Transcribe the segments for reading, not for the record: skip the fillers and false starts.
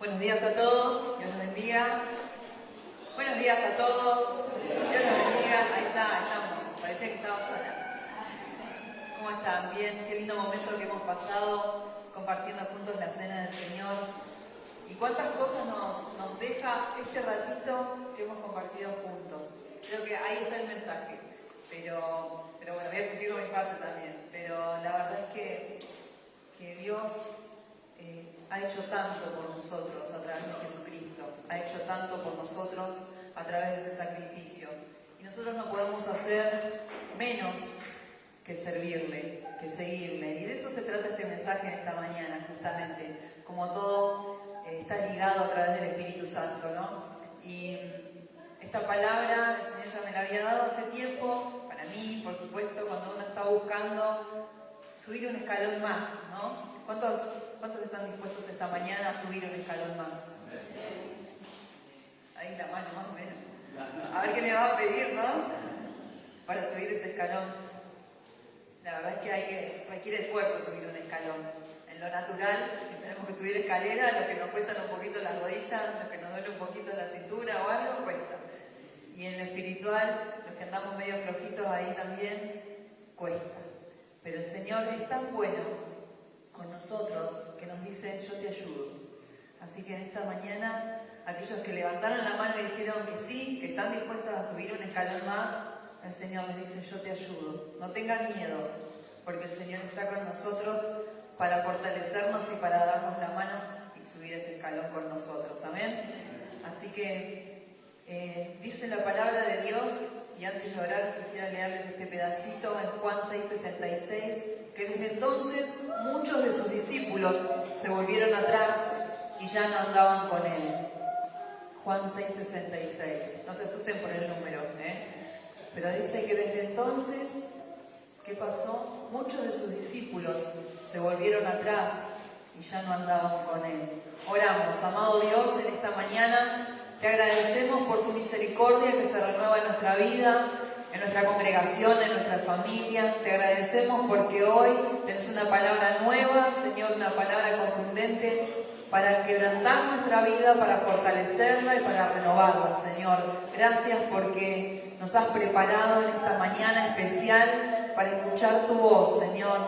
Buenos días a todos, Dios los bendiga. Buenos días a todos, Dios los bendiga. Ahí estamos, parecía que estaba sola. ¿Cómo están? Bien, qué lindo momento que hemos pasado compartiendo juntos la cena del Señor. Y cuántas cosas nos deja este ratito que hemos compartido juntos. Creo que ahí está el mensaje. Pero bueno, voy a cumplir con mi parte también. Pero la verdad es que Dios ha hecho tanto por nosotros a través de Jesucristo, ha hecho tanto por nosotros a través de ese sacrificio. Y nosotros no podemos hacer menos que servirle, que seguirle. Y de eso se trata este mensaje en esta mañana, justamente. Como todo está ligado a través del Espíritu Santo, ¿no? Y esta palabra el Señor ya me la había dado hace tiempo, para mí, por supuesto, cuando uno está buscando subir un escalón más, ¿no? ¿Cuántos están dispuestos esta mañana a subir un escalón más? Ahí la mano, más o menos. A ver qué le va a pedir, ¿no? Para subir ese escalón. La verdad es que requiere esfuerzo subir un escalón. En lo natural, si tenemos que subir escalera, lo que nos cuestan un poquito las rodillas, lo que nos duele un poquito la cintura o algo, cuesta. Y en lo espiritual, los que andamos medio flojitos ahí también, cuesta. Pero el Señor es tan bueno con nosotros que nos dice: yo te ayudo. Así que en esta mañana, aquellos que levantaron la mano y dijeron que sí, que están dispuestos a subir un escalón más, el Señor les dice: yo te ayudo. No tengan miedo, porque el Señor está con nosotros para fortalecernos y para darnos la mano y subir ese escalón con nosotros. Amén. Así que dice la palabra de Dios, y antes de orar quisiera leerles este pedacito en Juan 6:66, que desde entonces muchos de sus discípulos se volvieron atrás y ya no andaban con él. Juan 6:66. No se asusten por el número, pero dice que desde entonces, ¿qué pasó? Muchos de sus discípulos se volvieron atrás y ya no andaban con él. Oramos. Amado Dios, en esta mañana te agradecemos por tu misericordia que se renueva en nuestra vida, en nuestra congregación, en nuestra familia. Te agradecemos porque hoy tenés una palabra nueva, Señor, una palabra contundente para quebrantar nuestra vida, para fortalecerla y para renovarla, Señor. Gracias porque nos has preparado en esta mañana especial para escuchar tu voz, Señor.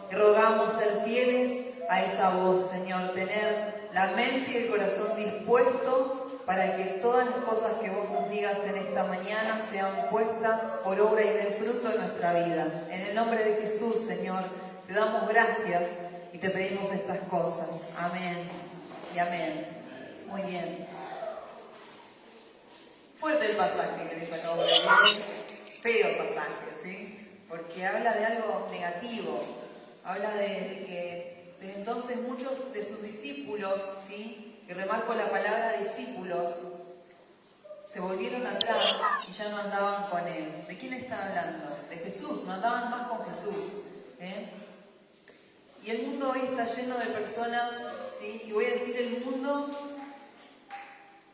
Y rogamos ser fieles a esa voz, Señor, tener la mente y el corazón dispuestos para que todas las cosas que vos nos digas en esta mañana sean puestas por obra y del fruto de nuestra vida. En el nombre de Jesús, Señor, te damos gracias y te pedimos estas cosas. Amén y amén. Muy bien. Fuerte el pasaje que les acabo de leer. Feo el pasaje, ¿sí? Porque habla de algo negativo. Habla de que desde entonces muchos de sus discípulos, ¿sí? Y remarco la palabra discípulos, se volvieron atrás y ya no andaban con él. ¿De quién está hablando? De Jesús, no andaban más con Jesús. Y el mundo hoy está lleno de personas, ¿sí? Y voy a decir el mundo,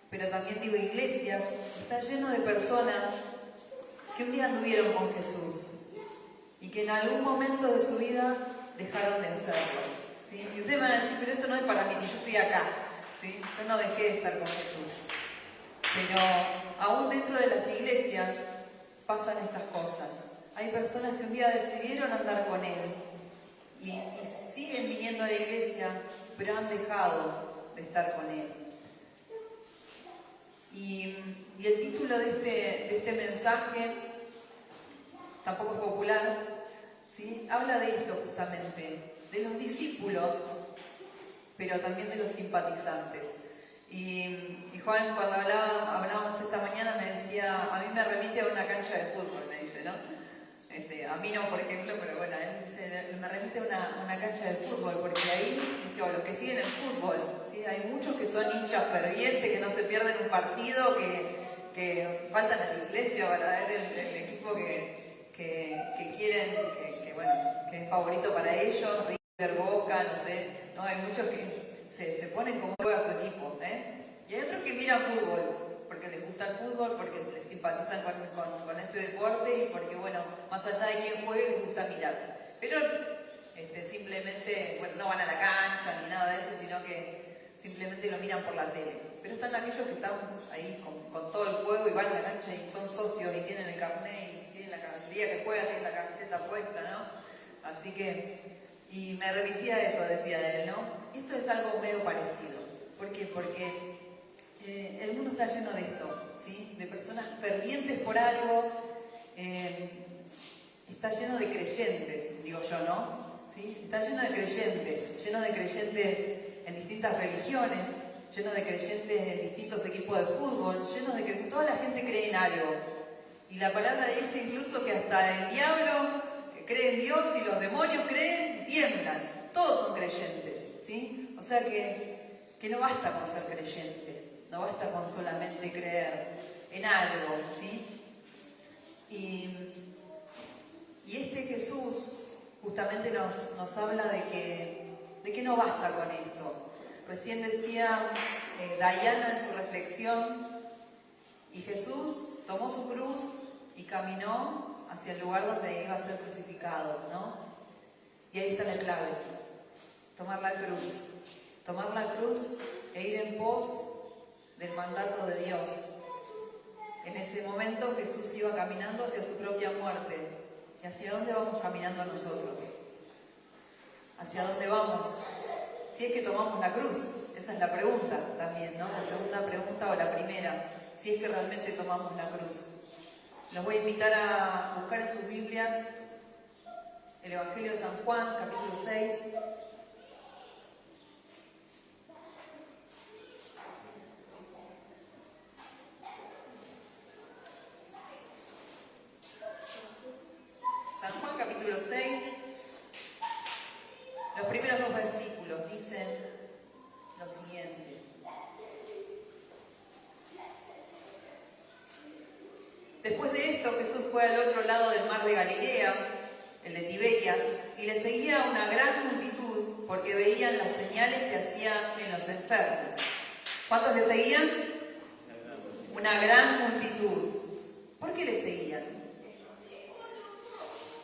pero también digo iglesias, está lleno de personas que un día anduvieron con Jesús y que en algún momento de su vida dejaron de serlo, ¿sí? Y ustedes van a decir: pero esto no es para mí, si yo estoy acá, ¿sí? Yo no dejé de estar con Jesús. Pero aún dentro de las iglesias pasan estas cosas. Hay personas que un día decidieron andar con Él y siguen viniendo a la iglesia, pero han dejado de estar con Él. Y el título de este mensaje, tampoco es popular, ¿sí? Habla de esto justamente, de los discípulos, pero también de los simpatizantes. Y Juan, cuando hablábamos esta mañana, me decía: a mí me remite a una cancha de fútbol, me dice, ¿no? A mí no, por ejemplo, pero bueno, él dice, me remite a una cancha de fútbol, porque ahí, dice, los que siguen el fútbol, ¿sí? Hay muchos que son hinchas fervientes, que no se pierden un partido, que faltan a la iglesia para ver el equipo que quieren, que es favorito para ellos, River, Boca, no sé, ¿no? Hay muchos que se ponen como juega su equipo, Y hay otros que miran fútbol, porque les gusta el fútbol, porque les simpatizan con ese deporte y porque, bueno, más allá de quién juegue, les gusta mirar. Pero simplemente, bueno, no van a la cancha ni nada de eso, sino que simplemente lo miran por la tele. Pero están aquellos que están ahí con todo el fuego y van a la cancha y son socios y tienen el carnet y tienen el día que juegan tienen la camiseta puesta, ¿no? Así que, y me remitía a eso, decía él, ¿no? Y esto es algo medio parecido. ¿Por qué? Porque el mundo está lleno de esto, ¿sí? De personas fervientes por algo, está lleno de creyentes, digo yo, ¿no? ¿Sí? Está lleno de creyentes en distintas religiones, lleno de creyentes en distintos equipos de fútbol, lleno de creyentes, toda la gente cree en algo. Y la palabra dice incluso que hasta el diablo cree en Dios y los demonios creen, tiemblan. Todos son creyentes, ¿sí? O sea que no basta con ser creyente, no basta con solamente creer en algo, ¿sí? Y este Jesús justamente nos habla de que no basta con esto. Recién decía Diana en su reflexión, y Jesús tomó su cruz y caminó hacia el lugar donde iba a ser crucificado, ¿no? Y ahí está la clave, tomar la cruz e ir en pos del mandato de Dios. En ese momento Jesús iba caminando hacia su propia muerte. ¿Y hacia dónde vamos caminando nosotros? ¿Hacia dónde vamos? Si es que tomamos la cruz, esa es la pregunta también, ¿no? La segunda pregunta o la primera, si es que realmente tomamos la cruz. Los voy a invitar a buscar en sus Biblias el Evangelio de San Juan, capítulo 6. San Juan, capítulo 6. Los primeros 2 versículos dicen lo siguiente. Después de esto, Jesús fue al otro lado del mar de Galilea, el de Tiberias, y le seguía una gran multitud porque veían las señales que hacía en los enfermos. ¿Cuántos le seguían? Una gran multitud. ¿Por qué le seguían?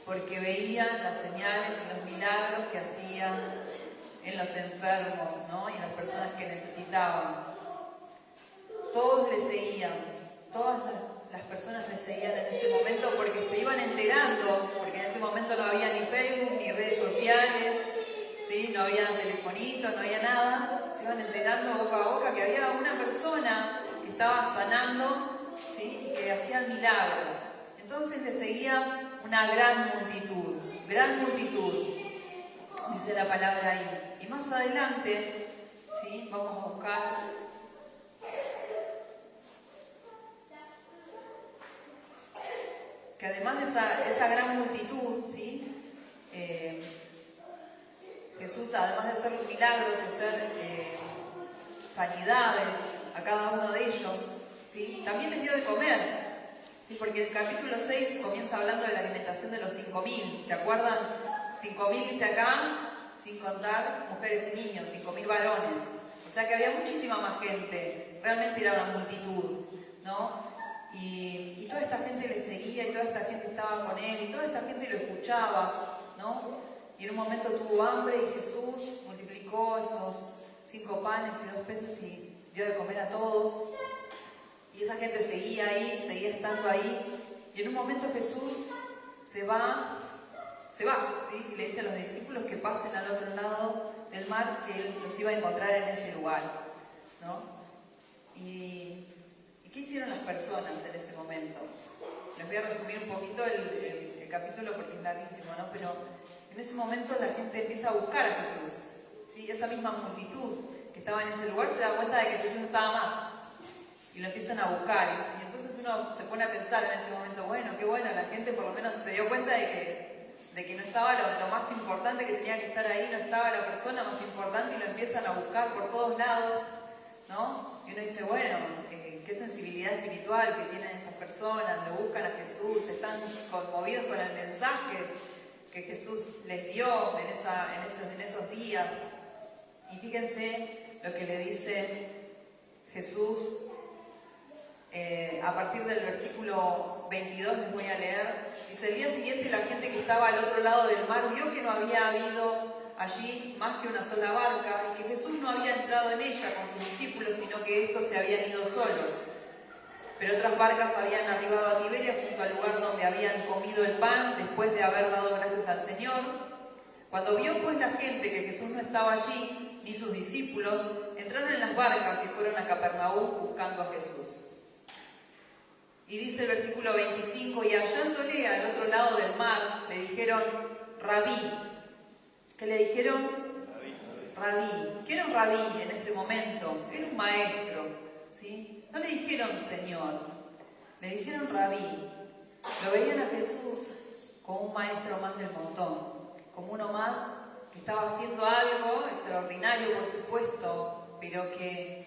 Porque veían las señales y los milagros que hacían en los enfermos, ¿no? Y en las personas que necesitaban. Todos le seguían, todas las personas le seguían en ese momento porque se iban enterando, porque en ese momento no había ni Facebook, ni redes sociales, ¿sí? No había telefonito, no había nada. Se iban enterando boca a boca que había una persona que estaba sanando, ¿sí? Y que hacía milagros. Entonces le seguía una gran multitud, dice la palabra ahí. Y más adelante, ¿sí? Vamos a buscar que además de esa gran multitud, ¿sí? Jesús, además de hacer milagros, de hacer sanidades a cada uno de ellos, ¿sí? También les dio de comer. Sí, porque el capítulo 6 comienza hablando de la alimentación de los 5.000, ¿se acuerdan? 5.000 dice acá, sin contar mujeres y niños, 5.000 varones. O sea que había muchísima más gente, realmente era una multitud, ¿no? Y toda esta gente le seguía y toda esta gente estaba con él y toda esta gente lo escuchaba, ¿no? Y en un momento tuvo hambre y Jesús multiplicó esos 5 panes y 2 peces y dio de comer a todos. Y esa gente seguía ahí, seguía estando ahí. Y en un momento Jesús se va, ¿sí? Y le dice a los discípulos que pasen al otro lado del mar, que él los iba a encontrar en ese lugar, ¿no? ¿Y qué hicieron las personas en ese momento? Les voy a resumir un poquito el capítulo porque es larguísimo, ¿no? Pero en ese momento la gente empieza a buscar a Jesús, ¿sí? Esa misma multitud que estaba en ese lugar se da cuenta de que Jesús no estaba más. Y lo empiezan a buscar. Y entonces uno se pone a pensar en ese momento, bueno, qué buena, la gente por lo menos se dio cuenta de que no estaba lo más importante que tenía que estar ahí, no estaba la persona más importante y lo empiezan a buscar por todos lados, ¿no? Y uno dice, bueno, qué sensibilidad espiritual que tienen estas personas, lo buscan a Jesús, están conmovidos con el mensaje que Jesús les dio en esos días. Y fíjense lo que le dice Jesús. A partir del versículo 22 les voy a leer. Dice, el día siguiente la gente que estaba al otro lado del mar vio que no había habido allí más que una sola barca y que Jesús no había entrado en ella con sus discípulos, sino que estos se habían ido solos. Pero otras barcas habían arribado a Tiberias junto al lugar donde habían comido el pan después de haber dado gracias al Señor. Cuando vio pues la gente que Jesús no estaba allí, ni sus discípulos, entraron en las barcas y fueron a Capernaúm buscando a Jesús. Y dice el versículo 25, y hallándole al otro lado del mar, le dijeron, Rabí. ¿Qué le dijeron? Rabí. ¿Qué era un rabí en ese momento? Era un maestro, ¿sí? No le dijeron Señor, le dijeron Rabí. Lo veían a Jesús como un maestro más del montón, como uno más que estaba haciendo algo extraordinario, por supuesto, pero que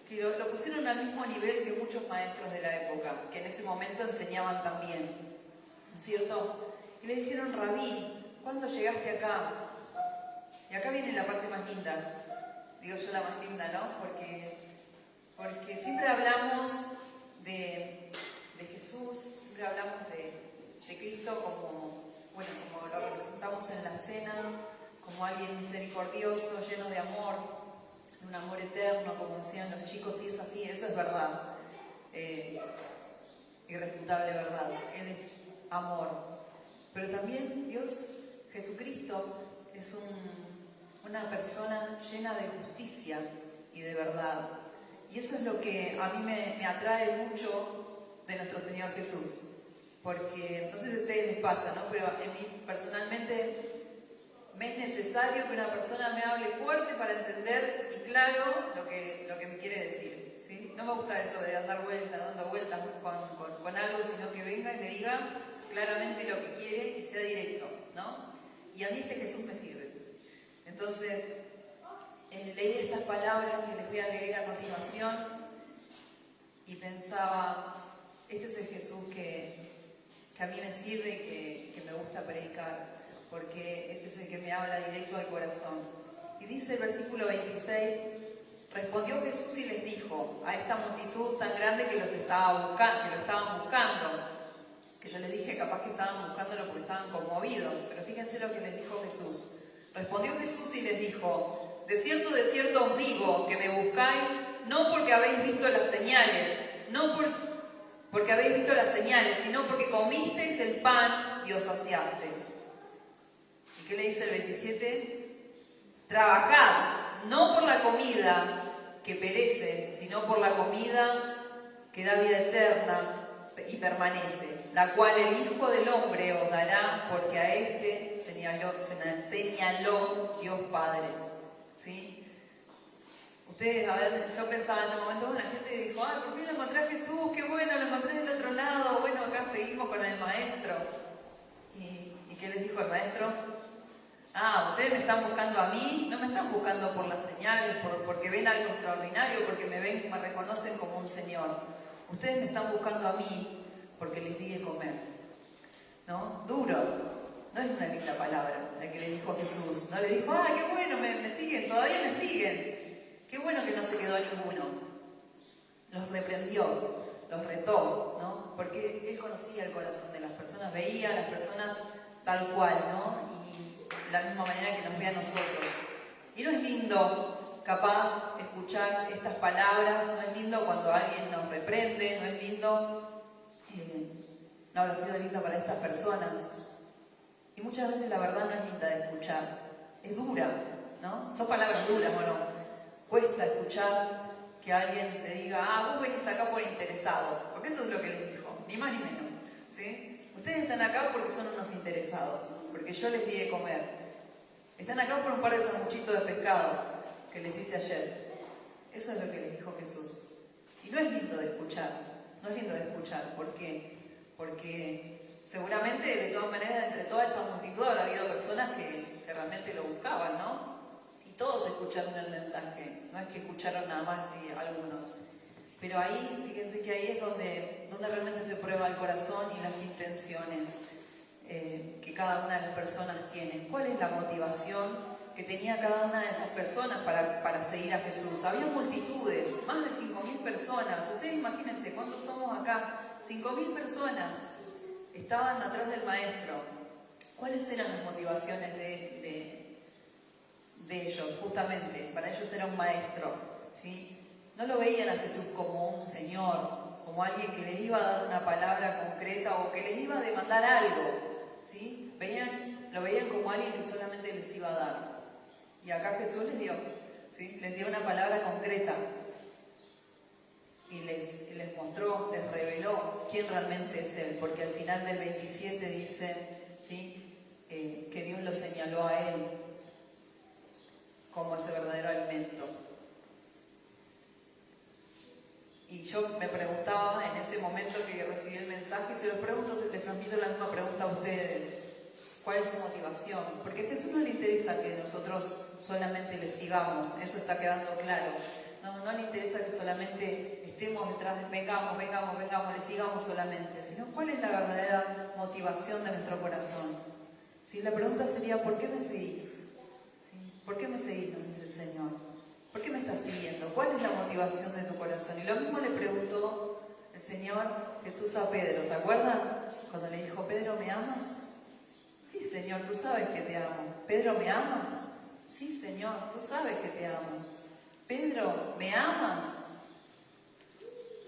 lo pusieron al mismo nivel que muchos maestros de la época, que en ese momento enseñaban también, ¿no es cierto? Y le dijeron, Rabí, ¿cuándo llegaste acá? Y acá viene la parte más linda, digo yo la más linda, ¿no? Porque siempre hablamos de Jesús, siempre hablamos de Cristo como lo representamos en la cena, como alguien misericordioso, lleno de amor, un amor eterno, como decían los chicos, y es así, eso es verdad, irrefutable verdad, Él es amor. Pero también Dios, Jesucristo, es una persona llena de justicia y de verdad. Y eso es lo que a mí me atrae mucho de nuestro Señor Jesús. Porque, no sé si a ustedes les pasa, ¿no? Pero a mí personalmente me es necesario que una persona me hable fuerte para entender y claro lo que me quiere decir, ¿sí? No me gusta eso de andar dando vueltas con algo, sino que venga y me diga claramente lo que quiere y sea directo, ¿no? Y a mí Jesús me sirve. Entonces, leí estas palabras que les voy a leer a continuación y pensaba, este es el Jesús que a mí me sirve y que me gusta predicar, porque este es el que me habla directo al corazón. Y dice el versículo 26, respondió Jesús y les dijo a esta multitud tan grande que lo estaban buscando, que yo les dije capaz que estaban buscándolo porque estaban conmovidos, pero fíjense lo que les dijo Jesús. Respondió Jesús y les dijo, de cierto os digo que me buscáis, no porque habéis visto las señales, porque habéis visto las señales, sino porque comisteis el pan y os saciaste. ¿Y qué le dice el 27? Trabajad, no por la comida que perece, sino por la comida que da vida eterna y permanece, la cual el Hijo del Hombre os dará, porque a este señaló Dios Padre. ¿Sí? Ustedes, a ver, yo pensaba en un momento, la gente dijo, por fin lo encontré a Jesús, qué bueno, lo encontré del otro lado, bueno, acá seguimos con el maestro. ¿Y qué les dijo el maestro? Ustedes me están buscando a mí, no me están buscando por las señales, porque ven algo extraordinario, porque me reconocen como un Señor. Ustedes me están buscando a mí porque les di de comer. ¿No? Duro. No es una linda palabra la que le dijo Jesús. No le dijo, qué bueno, me siguen, todavía me siguen. Qué bueno que no se quedó ninguno. Los reprendió, los retó, ¿no? Porque Él conocía el corazón de las personas, veía a las personas tal cual, ¿no? Y de la misma manera que nos ve a nosotros. Y no es lindo, capaz, escuchar estas palabras, no es lindo cuando alguien nos reprende, no es lindo, no habrá sido lindo para estas personas. Y muchas veces la verdad no es linda de escuchar, es dura, ¿no? Son palabras duras, bueno. Cuesta escuchar que alguien te diga, vos venís acá por interesado, porque eso es lo que les dijo, ni más ni menos, ¿sí? Ustedes están acá porque son unos interesados, porque yo les di de comer. Están acá por un par de sanguchitos de pescado que les hice ayer. Eso es lo que les dijo Jesús. Y no es lindo de escuchar, no es lindo de escuchar. ¿Por qué? Porque seguramente, de todas maneras, entre toda esa multitud habrá habido personas que realmente lo buscaban, ¿no? Todos escucharon el mensaje, no es que escucharon nada más y algunos. Pero ahí, fíjense que ahí es donde realmente se prueba el corazón y las intenciones que cada una de las personas tiene. ¿Cuál es la motivación que tenía cada una de esas personas para seguir a Jesús? Había multitudes, más de 5.000 personas. Ustedes imagínense, ¿cuántos somos acá? 5.000 personas estaban atrás del Maestro. ¿Cuáles eran las motivaciones de de ellos, justamente, para ellos era un maestro, ¿sí? No lo veían a Jesús como un señor, como alguien que les iba a dar una palabra concreta o que les iba a demandar algo, ¿sí? Lo veían como alguien que solamente les iba a dar. Y acá Jesús les dio, ¿sí? Les dio una palabra concreta y les mostró, les reveló quién realmente es Él, porque al final del 27 dice, ¿sí? Que Dios lo señaló a Él como ese verdadero alimento. Y yo me preguntaba en ese momento que recibí el mensaje, y se los pregunto, les transmito la misma pregunta a ustedes. ¿Cuál es su motivación? Porque a Jesús no le interesa que nosotros solamente le sigamos, eso está quedando claro. No le interesa que solamente estemos detrás, vengamos, le sigamos solamente, sino cuál es la verdadera motivación de nuestro corazón. ¿Sí? La pregunta sería, ¿por qué me seguís? ¿Sí? ¿Por qué me seguís? Nos dice el Señor. ¿Por qué me estás siguiendo? ¿Cuál es la motivación de tu corazón? Y lo mismo le preguntó el Señor Jesús a Pedro, ¿se acuerdan? Cuando le dijo, Pedro, ¿me amas? Sí, Señor, tú sabes que te amo. ¿Pedro, me amas? Sí, Señor, tú sabes que te amo. Pedro, ¿me amas?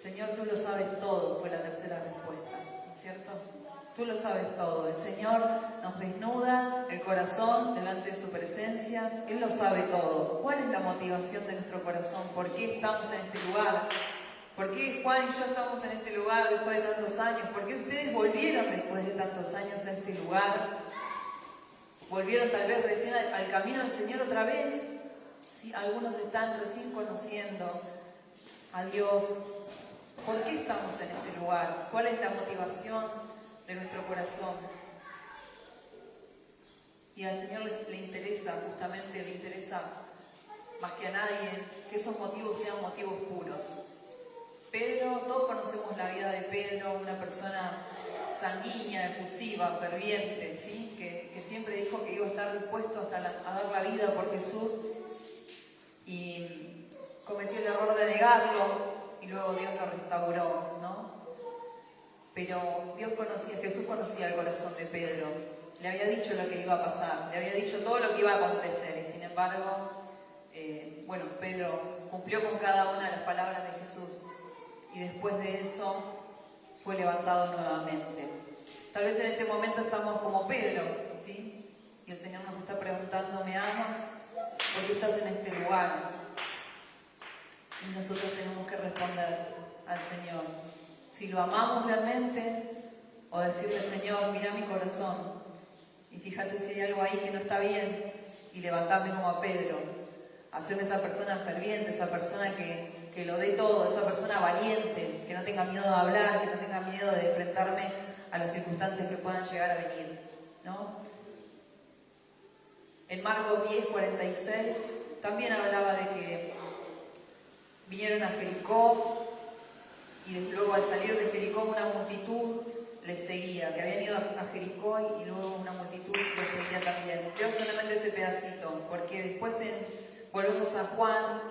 Señor, tú lo sabes todo, fue la tercera respuesta, ¿no es cierto? Tú lo sabes todo. El Señor nos desnuda el corazón delante de su presencia. Él lo sabe todo. ¿Cuál es la motivación de nuestro corazón? ¿Por qué estamos en este lugar? ¿Por qué Juan y yo estamos en este lugar después de tantos años? ¿Por qué ustedes volvieron después de tantos años a este lugar? ¿Volvieron tal vez recién al camino del Señor otra vez? ¿Sí? Algunos están recién conociendo a Dios. ¿Por qué estamos en este lugar? ¿Cuál es la motivación de nuestro corazón? Y al Señor le interesa, justamente le interesa más que a nadie, que esos motivos sean motivos puros. Pedro, todos conocemos la vida de Pedro, una persona sanguínea, efusiva, ferviente, ¿sí? que siempre dijo que iba a estar dispuesto hasta a dar la vida por Jesús, y cometió el error de negarlo, y luego Dios lo restauró, ¿no? Pero Jesús conocía el corazón de Pedro, le había dicho lo que iba a pasar, le había dicho todo lo que iba a acontecer, y sin embargo, Pedro cumplió con cada una de las palabras de Jesús, y después de eso fue levantado nuevamente. Tal vez en este momento estamos como Pedro, ¿sí? Y el Señor nos está preguntando, ¿me amas? ¿Por qué estás en este lugar? Y nosotros tenemos que responder al Señor, si lo amamos realmente, o decirle, Señor, mira mi corazón, y fíjate si hay algo ahí que no está bien, y levantarme como a Pedro, hacerme esa persona ferviente, esa persona que lo dé todo, esa persona valiente, que no tenga miedo de hablar, que no tenga miedo de enfrentarme a las circunstancias que puedan llegar a venir, ¿no? En Marcos 10:46 también hablaba de que vinieron a Jericó, y luego al salir de Jericó una multitud les seguía, que habían ido a Jericó y luego una multitud los seguía también. Leo solamente ese pedacito, porque después volvemos a Juan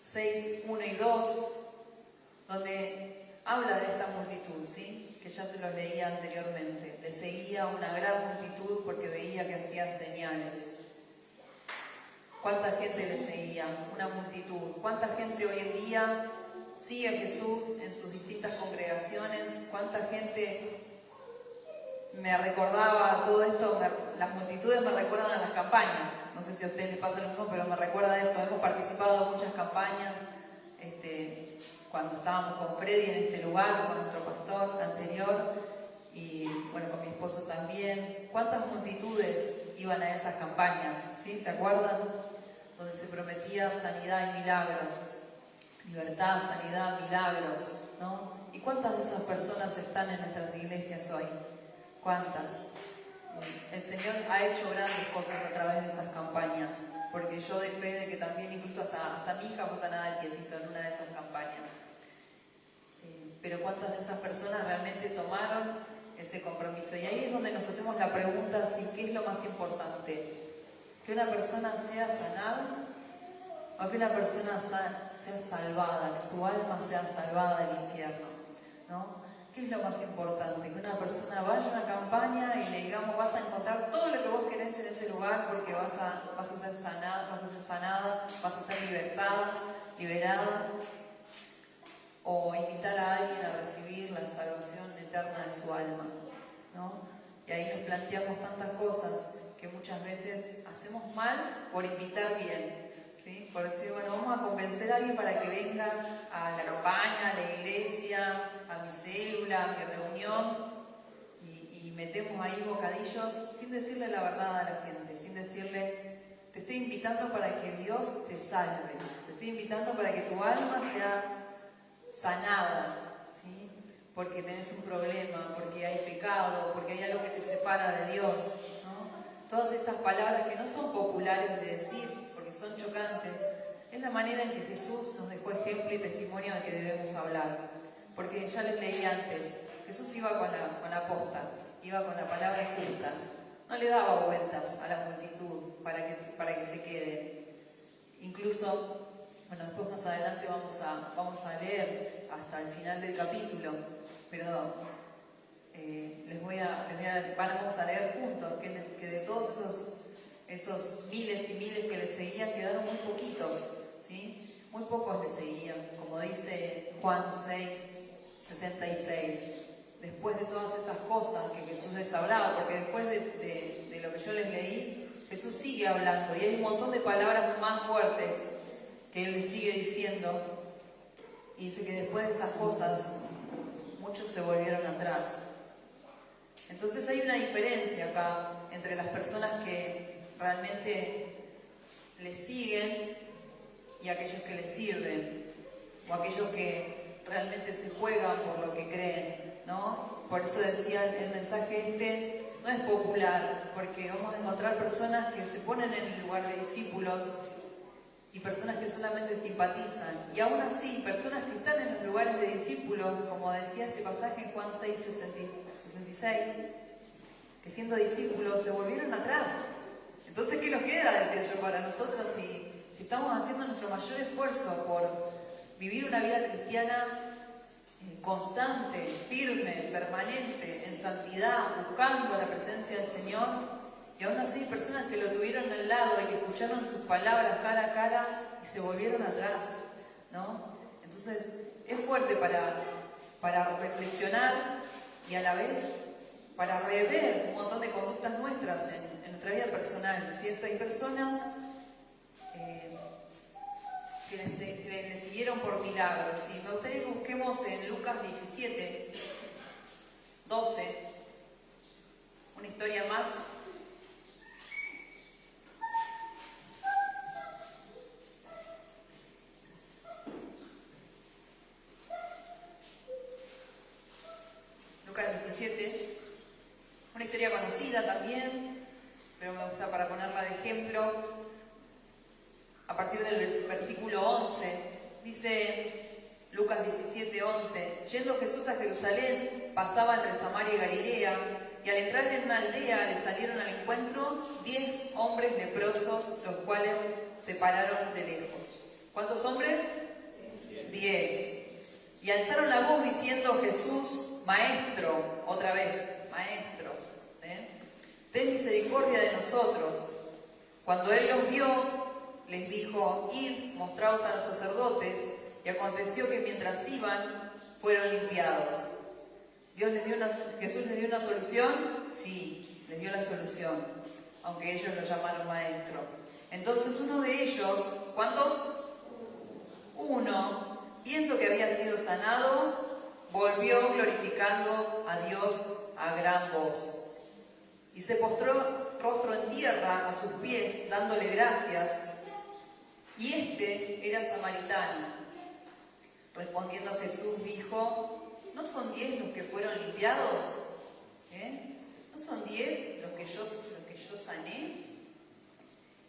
6, 1 y 2, donde habla de esta multitud, ¿sí? Que ya se los leía anteriormente. Le seguía una gran multitud porque veía que hacía señales. ¿Cuánta gente le seguía? Una multitud. ¿Cuánta gente hoy en día sigue a Jesús en sus distintas congregaciones? ¿Cuánta gente me recordaba todo esto? Las multitudes me recuerdan a las campañas. No sé si a ustedes les pasa lo mismo, pero me recuerda a eso. Hemos participado en muchas campañas. Cuando estábamos con Freddy en este lugar, con nuestro pastor anterior, y bueno, con mi esposo también. ¿Cuántas multitudes iban a esas campañas? ¿Sí? ¿Se acuerdan? Donde se prometía sanidad y milagros. Libertad, sanidad, milagros, ¿no? ¿Y cuántas de esas personas están en nuestras iglesias hoy? ¿Cuántas? El Señor ha hecho grandes cosas a través de esas campañas, porque yo doy fe de que también incluso hasta mi hija fue sanada del piecito en una de esas campañas. Pero ¿cuántas de esas personas realmente tomaron ese compromiso? Y ahí es donde nos hacemos la pregunta, ¿qué es lo más importante? ¿Que una persona sea sanada o que una persona sea salvada, que su alma sea salvada del infierno, ¿no? ¿Qué es lo más importante? Que una persona vaya a una campaña y le digamos, vas a encontrar todo lo que vos querés en ese lugar porque vas a ser sanada, vas a ser liberada, o invitar a alguien a recibir la salvación eterna de su alma, ¿no? Y ahí nos planteamos tantas cosas que muchas veces hacemos mal por invitar bien, ¿sí? Por decir, bueno, vamos a convencer a alguien para que venga a la campaña, a la iglesia, a mi célula, a mi reunión, y metemos ahí bocadillos sin decirle la verdad a la gente, sin decirle, te estoy invitando para que Dios te salve, te estoy invitando para que tu alma sea sanada, ¿sí? Porque tenés un problema, porque hay pecado, porque hay algo que te separa de Dios, ¿no? Todas estas palabras que no son populares de decir, porque son chocantes, es la manera en que Jesús nos dejó ejemplo y testimonio de que debemos hablar. Porque ya les leí antes, Jesús iba con la posta, iba con la palabra justa, no le daba vueltas a la multitud para que se quede. Incluso, bueno, después más adelante vamos a leer hasta el final del capítulo, pero vamos a leer juntos que de todos esos miles y miles que le seguían quedaron muy poquitos, ¿sí? Muy pocos le seguían, como dice Juan 6:66. Después de todas esas cosas que Jesús les hablaba, porque después de lo que yo les leí, Jesús sigue hablando y hay un montón de palabras más fuertes que Él les sigue diciendo, y dice que después de esas cosas muchos se volvieron atrás. Entonces hay una diferencia acá entre las personas que realmente le siguen y aquellos que le sirven, o aquellos que realmente se juegan por lo que creen, ¿no? Por eso decía el mensaje no es popular, porque vamos a encontrar personas que se ponen en el lugar de discípulos y personas que solamente simpatizan, y aún así personas que están en los lugares de discípulos, como decía este pasaje en Juan 6:66, que siendo discípulos se volvieron atrás. Entonces, ¿qué nos queda, decía yo, para nosotros si estamos haciendo nuestro mayor esfuerzo por vivir una vida cristiana constante, firme, permanente, en santidad, buscando la presencia del Señor, y aún así personas que lo tuvieron al lado y que escucharon sus palabras cara a cara y se volvieron atrás, ¿no? Entonces, es fuerte para reflexionar y a la vez para rever un montón de conductas nuestras en nuestra vida personal, ¿cierto? Hay personas que le siguieron por milagros, y me gustaría que busquemos en Lucas 17:12 una historia más. Lucas 17, una historia conocida también, pero me gusta para ponerla de ejemplo. A partir del versículo 11, dice Lucas 17:11, yendo Jesús a Jerusalén, pasaba entre Samaria y Galilea, y al entrar en una aldea le salieron al encuentro 10 hombres leprosos, los cuales se pararon de lejos. ¿Cuántos hombres? 10. Y alzaron la voz diciendo, Jesús, Maestro, otra vez, Maestro, ten misericordia de nosotros. Cuando Él los vio, les dijo, id, mostraos a los sacerdotes, y aconteció que mientras iban, fueron limpiados. ¿Jesús les dio una solución? Sí, les dio la solución, aunque ellos lo llamaron maestro. Entonces uno de ellos, ¿cuántos? Uno, viendo que había sido sanado, volvió glorificando a Dios a gran voz. Y se postró rostro en tierra a sus pies, dándole gracias. Y este era samaritano. Respondiendo Jesús dijo, ¿no son 10 los que fueron limpiados? ¿No son 10 los que yo sané?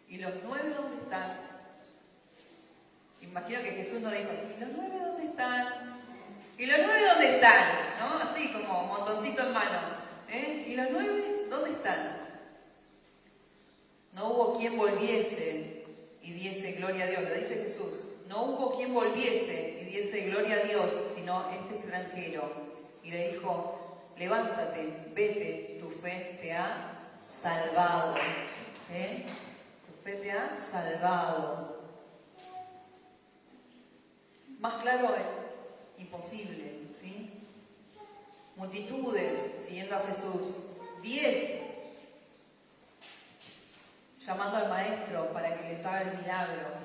¿Y los 9 dónde están? Imagino que Jesús no dijo así, ¿y los 9 dónde están? ¿Y los 9 dónde están? ¿No? Así como montoncito en mano. ¿Y los 9 dónde están? No hubo quien volviese y diese gloria a Dios, lo dice Jesús. No hubo quien volviese y diese gloria a Dios, sino este extranjero. y le dijo, levántate, vete, tu fe te ha salvado. Tu fe te ha salvado. Más claro, imposible, ¿sí? Multitudes siguiendo a Jesús. 10 llamando al maestro para que les haga el milagro.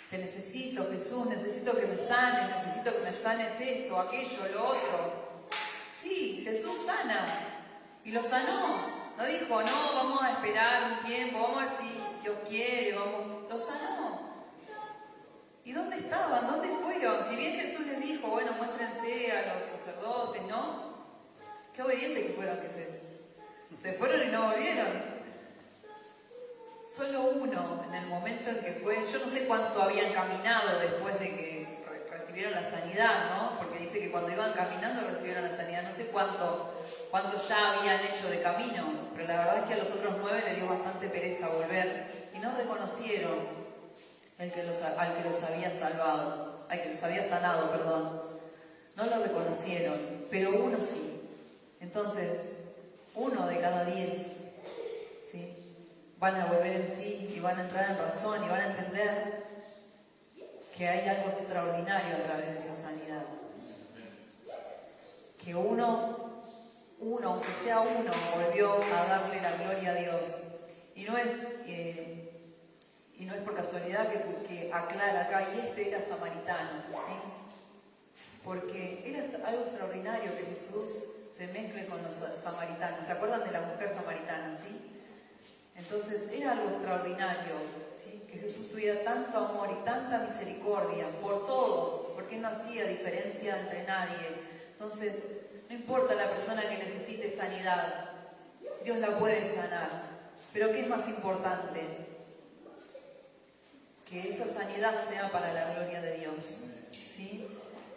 Te necesito, Jesús, necesito que me sanes, necesito que me sanes esto, aquello, lo otro. Sí, Jesús sana. Y lo sanó. No dijo, no, vamos a esperar un tiempo, vamos a ver si Dios quiere, vamos. Lo sanó. ¿Y dónde estaban? ¿Dónde fueron? Si bien Jesús les dijo, bueno, muéstrense a los sacerdotes, ¿no? Qué obedientes que fueron, que se fueron y no volvieron. Solo uno, en el momento en que fue, yo no sé cuánto habían caminado después de que recibieron la sanidad, ¿no? Porque dice que cuando iban caminando recibieron la sanidad. No sé cuánto ya habían hecho de camino, pero la verdad es que a los otros 9 les dio bastante pereza volver y no reconocieron al que los había salvado, al que los había sanado, perdón. No lo reconocieron, pero uno sí. Entonces, 1 de cada 10, ¿sí? Van a volver en sí y van a entrar en razón y van a entender que hay algo extraordinario a través de esa sanidad. Que uno, aunque sea uno, volvió a darle la gloria a Dios. Y no es por casualidad que aclara acá, y este era samaritano, ¿sí? Porque era algo extraordinario que Jesús se mezcle con los samaritanos. ¿Se acuerdan de la mujer samaritana, sí? Entonces era algo extraordinario, ¿sí? Que Jesús tuviera tanto amor y tanta misericordia por todos, porque no hacía diferencia entre nadie. Entonces, no importa la persona que necesite sanidad, Dios la puede sanar. Pero ¿qué es más importante? Que esa sanidad sea para la gloria de Dios, ¿sí?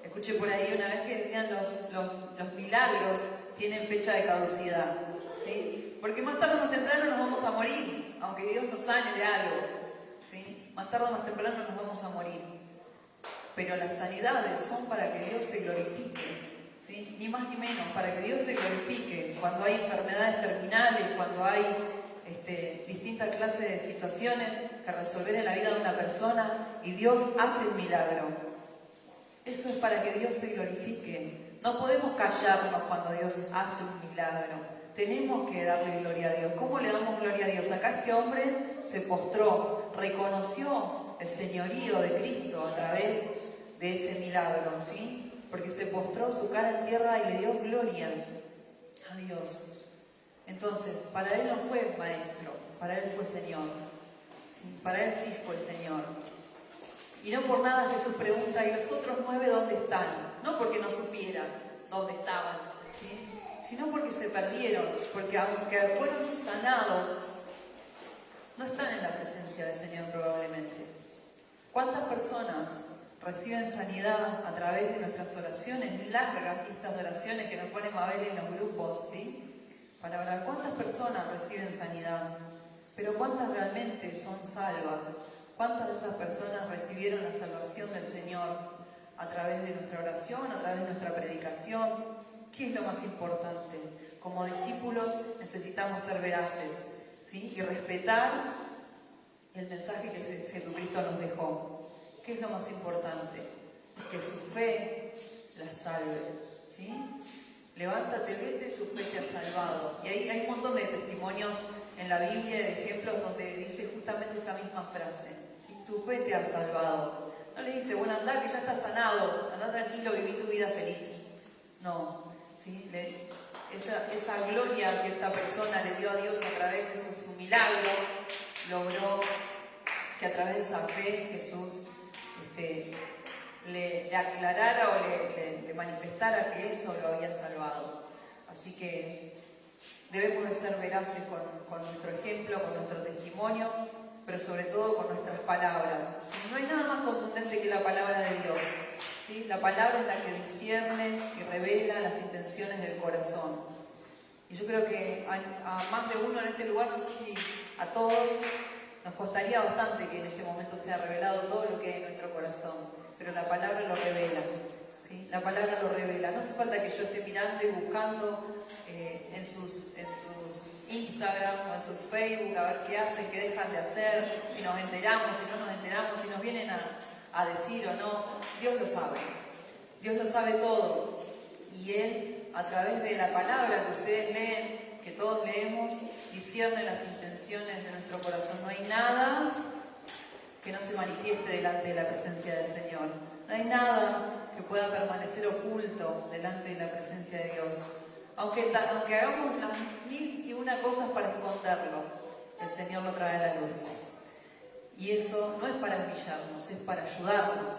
Escuché por ahí una vez que decían los milagros tienen fecha de caducidad, ¿sí? Porque más tarde o más temprano nos vamos a morir, aunque Dios nos sane de algo, ¿sí? Más tarde o más temprano nos vamos a morir. Pero las sanidades son para que Dios se glorifique, ¿sí? Ni más ni menos, para que Dios se glorifique. Cuando hay enfermedades terminales, cuando hay distintas clases de situaciones que resolver en la vida de una persona y Dios hace el milagro. Eso es para que Dios se glorifique. No podemos callarnos cuando Dios hace un milagro. Tenemos que darle gloria a Dios. ¿Cómo le damos gloria a Dios? Acá este hombre se postró, reconoció el señorío de Cristo a través de ese milagro, ¿sí? Porque se postró su cara en tierra y le dio gloria a Dios. Entonces, para él no fue maestro, para él fue Señor, ¿sí? Para él sí fue Señor. Y no por nada Jesús pregunta, ¿y los otros 9 dónde están? No porque no supieran dónde estaban, ¿sí? Sino porque se perdieron, porque aunque fueron sanados, no están en la presencia del Señor probablemente. ¿Cuántas personas reciben sanidad a través de nuestras oraciones, largas listas de oraciones que nos pone Mabel en los grupos, ¿sí? Para orar, ¿cuántas personas reciben sanidad? Pero ¿cuántas realmente son salvas? ¿Cuántas de esas personas recibieron la salvación del Señor a través de nuestra oración, a través de nuestra predicación? ¿Qué es lo más importante? Como discípulos necesitamos ser veraces, ¿sí? Y respetar el mensaje que Jesucristo nos dejó. ¿Qué es lo más importante? Que su fe la salve, ¿sí? Levántate, vete, tu fe te ha salvado. Y ahí hay un montón de testimonios en la Biblia, de ejemplos donde dice justamente esta misma frase, ¿sí? Tu fe te ha salvado. No le dice, bueno, anda que ya estás sanado, anda tranquilo, viví tu vida feliz. No, ¿sí? Esa gloria que esta persona le dio a Dios a través de su milagro, logró que a través de esa fe Jesús le aclarara o le manifestara que eso lo había salvado. Así que debemos de ser veraces con nuestro ejemplo, con nuestro testimonio, pero sobre todo con nuestras palabras. No hay nada más contundente que la palabra de Dios, ¿sí? La palabra es la que discierne y revela las intenciones del corazón. Y yo creo que a más de uno en este lugar, no sé si a todos, nos costaría bastante que en este momento sea revelado todo lo que hay en nuestro corazón, pero la palabra lo revela, ¿sí? ¿sí? La palabra lo revela. No hace falta que yo esté mirando y buscando en sus Instagram o en su Facebook a ver qué hacen, qué dejan de hacer, si nos enteramos, si no nos enteramos, si nos vienen a decir o no. Dios lo sabe. Dios lo sabe todo. Y Él, a través de la palabra que ustedes leen, que todos leemos, discierne las intenciones de nuestro corazón. No hay nada que no se manifieste delante de la presencia del Señor. No hay nada que pueda permanecer oculto delante de la presencia de Dios. Aunque hagamos las 1001 cosas para esconderlo, el Señor lo trae a la luz. Y eso no es para humillarnos, es para ayudarnos,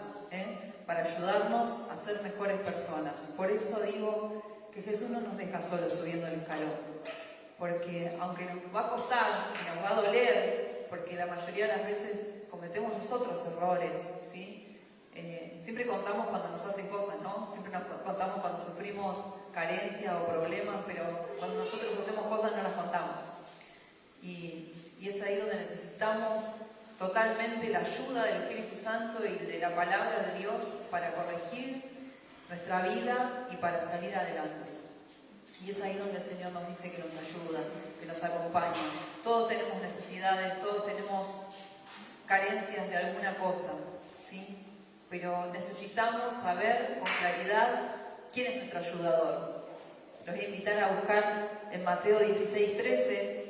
para ayudarnos a ser mejores personas. Por eso digo que Jesús no nos deja solos subiendo el escalón. Porque aunque nos va a costar y nos va a doler, porque la mayoría de las veces cometemos nosotros errores, ¿sí? Siempre contamos cuando nos hacen cosas, ¿no? Siempre nos contamos cuando sufrimos carencia o problemas, pero cuando nosotros hacemos cosas no las contamos. Y es ahí donde necesitamos totalmente la ayuda del Espíritu Santo y de la palabra de Dios para corregir nuestra vida y para salir adelante. Y es ahí donde el Señor nos dice que nos ayuda, que nos acompaña. Todos tenemos necesidades, todos tenemos carencias de alguna cosa, ¿sí? Pero necesitamos saber con claridad quién es nuestro ayudador. Los voy a invitar a buscar en Mateo 16:13.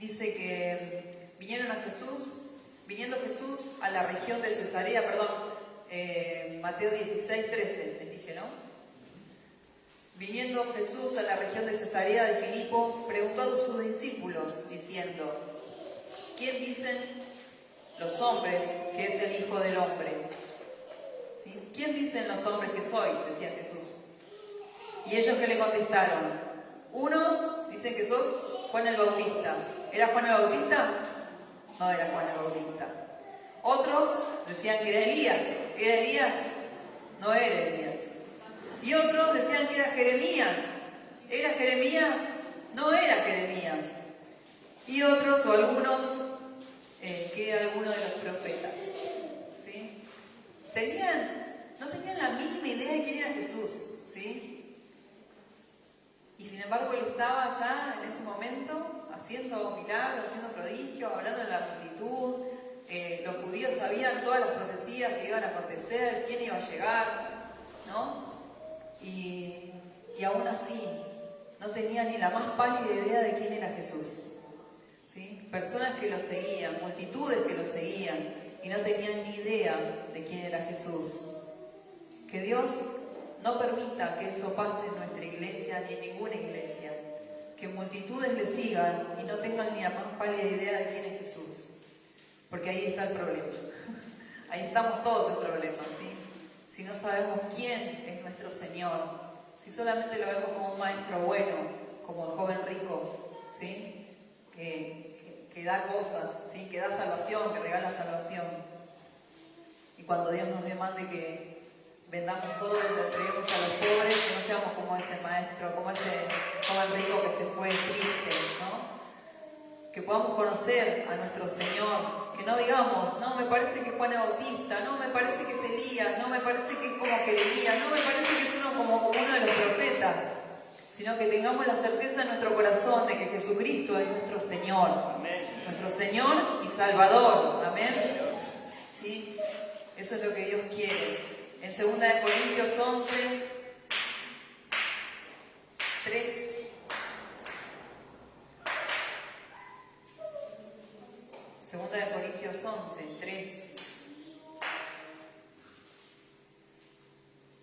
Dice que viniendo Jesús a la región de Cesarea, Mateo 16:13, les dije, ¿no? Viniendo Jesús a la región de Cesarea de Filipo, preguntó a sus discípulos, diciendo: ¿quién dicen los hombres que es el Hijo del Hombre? ¿Sí? ¿Quién dicen los hombres que soy?, decía Jesús. Y ellos que le contestaron: unos dicen que sos Juan el Bautista. ¿Era Juan el Bautista? No era Juan el Bautista. Otros decían que era Elías. ¿Era Elías? No era Elías. Y otros decían que era Jeremías. ¿Era Jeremías? No era Jeremías. Y otros o algunos que era alguno de los profetas. ¿Sí? No tenían la mínima idea de quién era Jesús. ¿Sí? Y sin embargo él estaba ya en ese momento haciendo milagros, haciendo prodigios, hablando en la multitud. Los judíos sabían todas las profecías que iban a acontecer, quién iba a llegar, ¿no? Y aún así no tenían ni la más pálida idea de quién era Jesús. ¿Sí? Personas que lo seguían, multitudes que lo seguían y no tenían ni idea de quién era Jesús. Que Dios no permita que eso pase en nuestra iglesia ni en ninguna iglesia. Que multitudes le sigan y no tengan ni la más pálida idea de quién es Jesús. Porque ahí está el problema. Ahí estamos todos en problemas, ¿sí? Si no sabemos quién es nuestro Señor, si solamente lo vemos como un maestro bueno, como el joven rico, ¿sí? Que da cosas, ¿sí? Que da salvación, que regala salvación. Y cuando Dios nos demande que vendamos todo y lo entreguemos a los pobres, que no seamos como ese maestro, como ese joven rico que se fue triste, ¿no? Que podamos conocer a nuestro Señor, que no digamos, no, me parece que es Juan el Bautista, no, me parece que es Elías, no, me parece que es como Jeremías, no, me parece que es como uno de los profetas, sino que tengamos la certeza en nuestro corazón de que Jesucristo es nuestro Señor, amén. Nuestro Señor y Salvador, amén. ¿Sí? Eso es lo que Dios quiere. En 2 Corintios 11, 3. Segunda de Corintios 11, 3.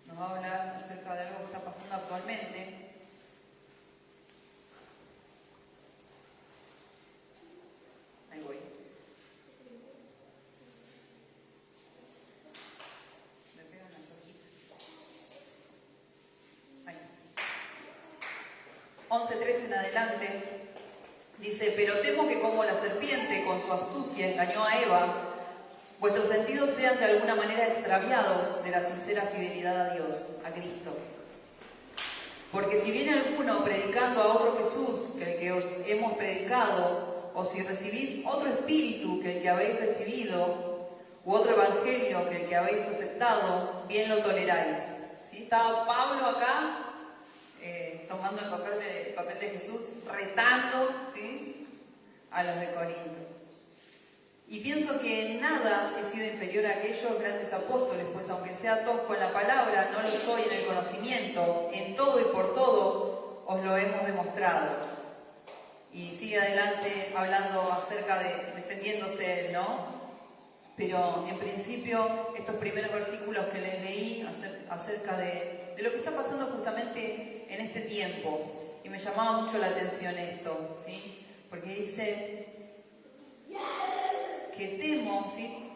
Nos va a hablar acerca de algo que está pasando actualmente. Ahí voy. Me pegan las hojitas. Ahí. 11:3 en adelante. Dice: pero temo que como la serpiente con su astucia engañó a Eva, vuestros sentidos sean de alguna manera extraviados de la sincera fidelidad a Dios, a Cristo. Porque si viene alguno predicando a otro Jesús que el que os hemos predicado, o si recibís otro espíritu que el que habéis recibido, u otro evangelio que el que habéis aceptado, bien lo toleráis. ¿Sí? Estaba Pablo acá, tomando el papel de Jesús, retando, ¿sí?, a los de Corinto. Y pienso que en nada he sido inferior a aquellos grandes apóstoles, pues aunque sea tosco en la palabra, no lo soy en el conocimiento. En todo y por todo os lo hemos demostrado. Y sigue adelante hablando acerca de, defendiéndose él, ¿no? Pero en principio, estos primeros versículos que les leí acerca de lo que está pasando justamente en este tiempo, y me llamaba mucho la atención esto, ¿sí? Porque dice que temo, ¿sí?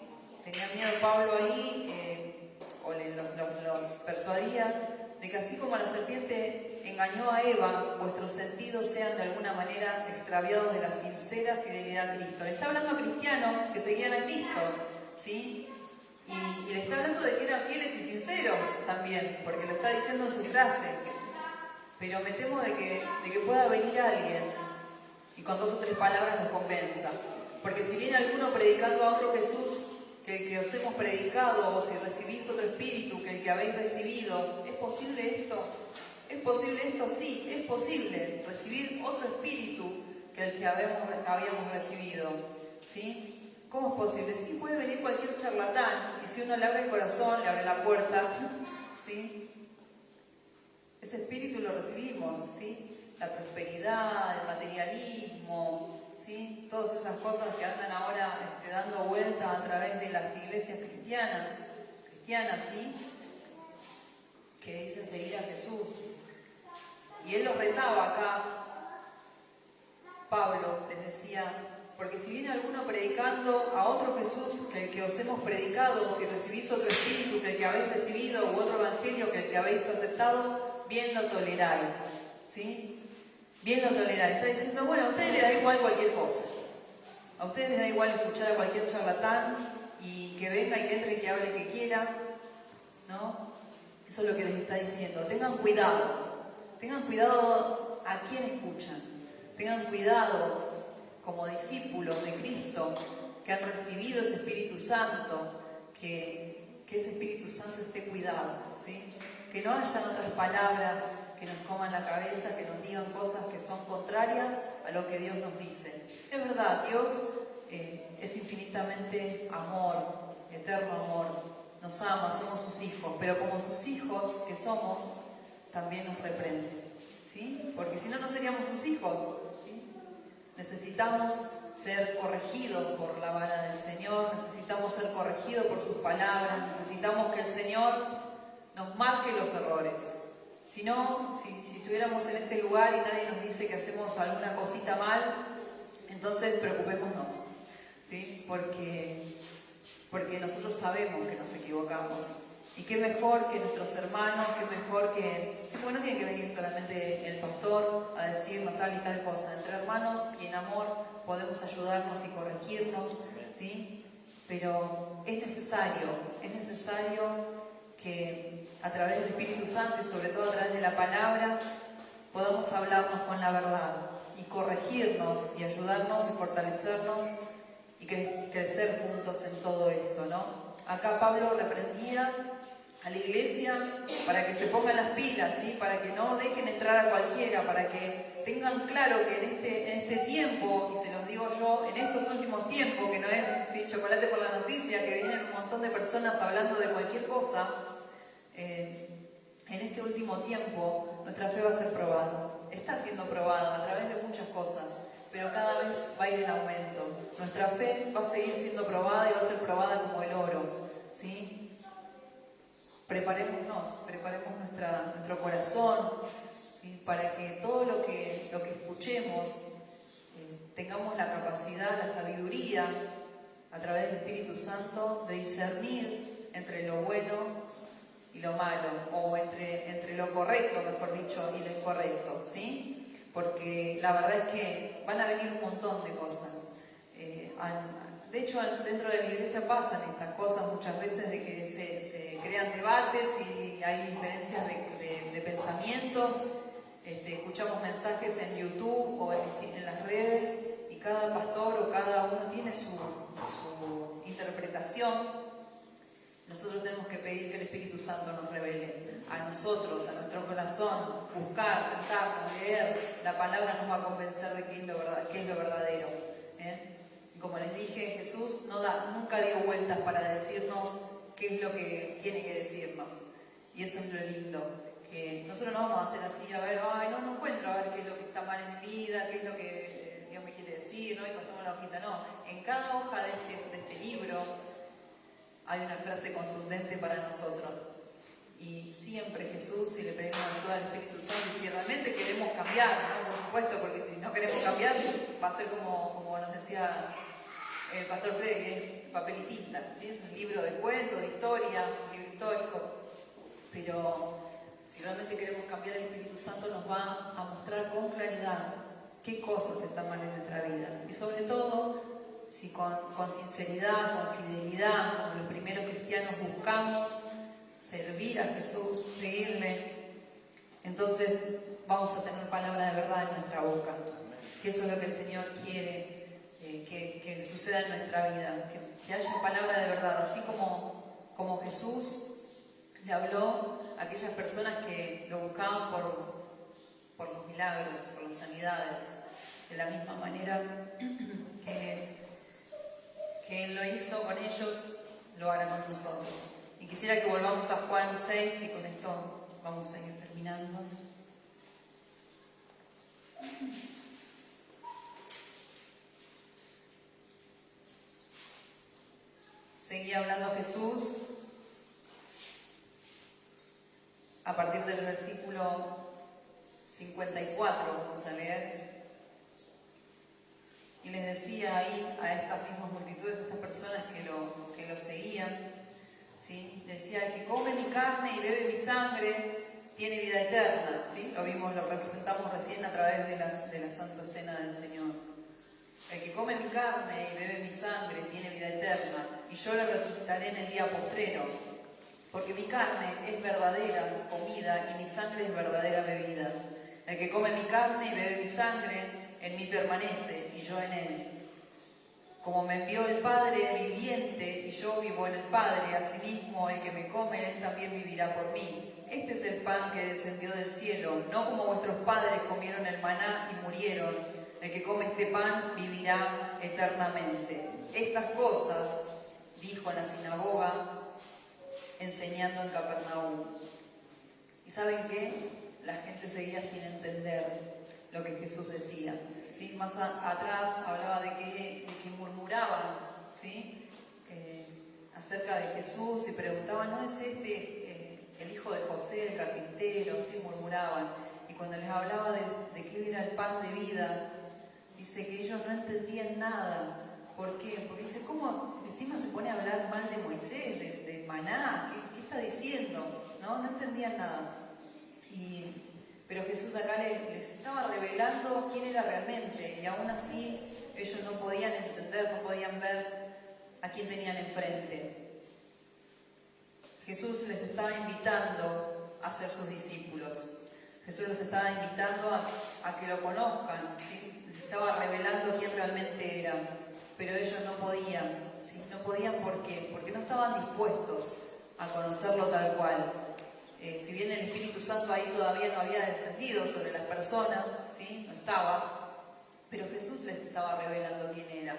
Tenía miedo Pablo ahí, o los persuadía, de que así como la serpiente engañó a Eva, vuestros sentidos sean de alguna manera extraviados de la sincera fidelidad a Cristo. Le está hablando a cristianos que seguían a Cristo, ¿sí? Y le está hablando de que eran fieles y sinceros también, porque lo está diciendo en su frase. Pero me temo de que pueda venir alguien y con 2 o 3 palabras nos convenza. Porque si viene alguno predicando a otro Jesús que el que os hemos predicado, o si recibís otro espíritu que el que habéis recibido, ¿es posible esto? ¿Es posible esto? Sí, es posible recibir otro espíritu que el que habíamos recibido. ¿Sí? ¿Cómo es posible? Sí, puede venir cualquier charlatán, y si uno le abre el corazón, le abre la puerta, ¿sí?, ese espíritu lo recibimos, ¿sí? La prosperidad, el materialismo, ¿sí? Todas esas cosas que andan ahora dando vuelta a través de las iglesias cristianas, ¿sí?, que dicen seguir a Jesús. Y él los retaba acá, Pablo les decía, porque si viene alguno predicando a otro Jesús que el que os hemos predicado, o si recibís otro espíritu que el que habéis recibido, u otro evangelio que el que habéis aceptado, bien lo toleráis, ¿sí? Bien lo toleráis. Está diciendo, bueno, a ustedes les da igual cualquier cosa. A ustedes les da igual escuchar a cualquier charlatán y que venga y que entre y que hable que quiera, ¿no? Eso es lo que les está diciendo. Tengan cuidado a quién escuchan. Tengan cuidado como discípulos de Cristo que han recibido ese Espíritu Santo, que ese Espíritu Santo esté cuidado, ¿sí? Que no hayan otras palabras que nos coman la cabeza, que nos digan cosas que son contrarias a lo que Dios nos dice. Es verdad, Dios es infinitamente amor, eterno amor, nos ama, somos sus hijos, pero como sus hijos que somos, también nos reprende, ¿sí? Porque si no, no seríamos sus hijos, ¿sí? Necesitamos ser corregidos por la vara del Señor, necesitamos ser corregidos por sus palabras, necesitamos que el Señor nos marque los errores. Si no, si estuviéramos en este lugar y nadie nos dice que hacemos alguna cosita mal, entonces preocupémonos, ¿sí? Porque nosotros sabemos que nos equivocamos. Y qué mejor que nuestros hermanos, qué mejor que... Sí, bueno, no tiene que venir solamente el pastor a decirnos tal y tal cosa. Entre hermanos y en amor podemos ayudarnos y corregirnos, ¿sí? Pero es necesario que a través del Espíritu Santo y sobre todo a través de la palabra podamos hablarnos con la verdad y corregirnos y ayudarnos y fortalecernos y crecer juntos en todo esto, ¿no? Acá Pablo reprendía a la iglesia para que se pongan las pilas, ¿sí? Para que no dejen entrar a cualquiera, para que tengan claro que en este tiempo, y se los digo yo, en estos últimos tiempos, que no es, ¿sí?, chocolate por la noticia, que vienen un montón de personas hablando de cualquier cosa, en este último tiempo nuestra fe va a ser probada. Está siendo probada a través de muchas cosas, pero cada vez va a ir en aumento. Nuestra fe va a seguir siendo probada y va a ser probada como el oro, ¿sí? Preparémonos nuestro corazón, ¿sí?, para que todo lo que escuchemos tengamos la capacidad, la sabiduría a través del Espíritu Santo de discernir entre lo bueno y lo malo, o entre lo correcto, mejor dicho, y lo incorrecto, ¿sí? Porque la verdad es que van a venir un montón de cosas. De hecho, dentro de la iglesia pasan estas cosas muchas veces, de que se crean debates y hay diferencias de pensamientos, escuchamos mensajes en YouTube o en las redes y cada pastor o cada uno tiene su interpretación. Nosotros tenemos que pedir que el Espíritu Santo nos revele a nosotros, a nuestro corazón, buscar, sentarnos, leer. La palabra nos va a convencer de qué es lo verdadero. Y como les dije, Jesús nunca dio vueltas para decirnos qué es lo que tiene que decirnos. Y eso es lo lindo, que nosotros no vamos a hacer así, a ver, no encuentro a ver qué es lo que está mal en mi vida, qué es lo que Dios me quiere decir, ¿no? Y pasamos la hojita. No, en cada hoja de este libro hay una frase contundente para nosotros. Y siempre Jesús, si le pedimos ayuda al Espíritu Santo, y si realmente queremos cambiar, ¿no? Por supuesto, porque si no queremos cambiar, va a ser como nos decía el pastor Freddy, papel y tinta, ¿sí? Es un libro de cuentos, de historia, un libro histórico. Pero si realmente queremos cambiar, el Espíritu Santo nos va a mostrar con claridad qué cosas están mal en nuestra vida. Y sobre todo, si con sinceridad, con fidelidad, como los primeros cristianos buscamos servir a Jesús, seguirle, entonces vamos a tener palabra de verdad en nuestra boca. Que eso es lo que el Señor quiere que suceda en nuestra vida, que haya palabra de verdad, así como Jesús le habló a aquellas personas que lo buscaban por los milagros, por las sanidades, de la misma manera que Él lo hizo con ellos, lo hará con nosotros. Y quisiera que volvamos a Juan 6 y con esto vamos a ir terminando. Seguía hablando Jesús a partir del versículo 54, vamos a leer. Y les decía ahí a estas mismas multitudes, a estas personas que lo seguían, ¿sí? Decía: el que come mi carne y bebe mi sangre tiene vida eterna, ¿sí? Lo representamos recién a través de la Santa Cena del Señor. El que come mi carne y bebe mi sangre tiene vida eterna, y yo le resucitaré en el día postrero, porque mi carne es verdadera comida y mi sangre es verdadera bebida. El que come mi carne y bebe mi sangre en mí permanece y yo en él. Como me envió el Padre viviente y yo vivo en el Padre, asimismo el que me come, él también vivirá por mí. Este es el pan que descendió del cielo, no como vuestros padres comieron el maná y murieron. El que come este pan vivirá eternamente. Estas cosas dijo en la sinagoga, enseñando en Capernaum. ¿Y saben qué? La gente seguía sin entender lo que Jesús decía, ¿sí? Más atrás hablaba de que murmuraban, ¿sí? Acerca de Jesús y preguntaban: ¿no es el hijo de José, el carpintero? ¿Sí? Murmuraban. Y cuando les hablaba de que era el pan de vida, dice que ellos no entendían nada. ¿Por qué? Porque dice: ¿cómo encima se pone a hablar mal de Moisés, de maná? ¿Qué está diciendo? No entendían nada. Pero Jesús acá les estaba revelando quién era realmente, y aún así ellos no podían entender, no podían ver a quién tenían enfrente. Jesús les estaba invitando a ser sus discípulos. Jesús les estaba invitando a que lo conozcan, ¿sí? Les estaba revelando quién realmente era, pero ellos no podían, ¿sí? No podían, ¿por qué? Porque no estaban dispuestos a conocerlo tal cual. Si bien el Espíritu Santo ahí todavía no había descendido sobre las personas, ¿sí? No estaba, pero Jesús les estaba revelando quién era.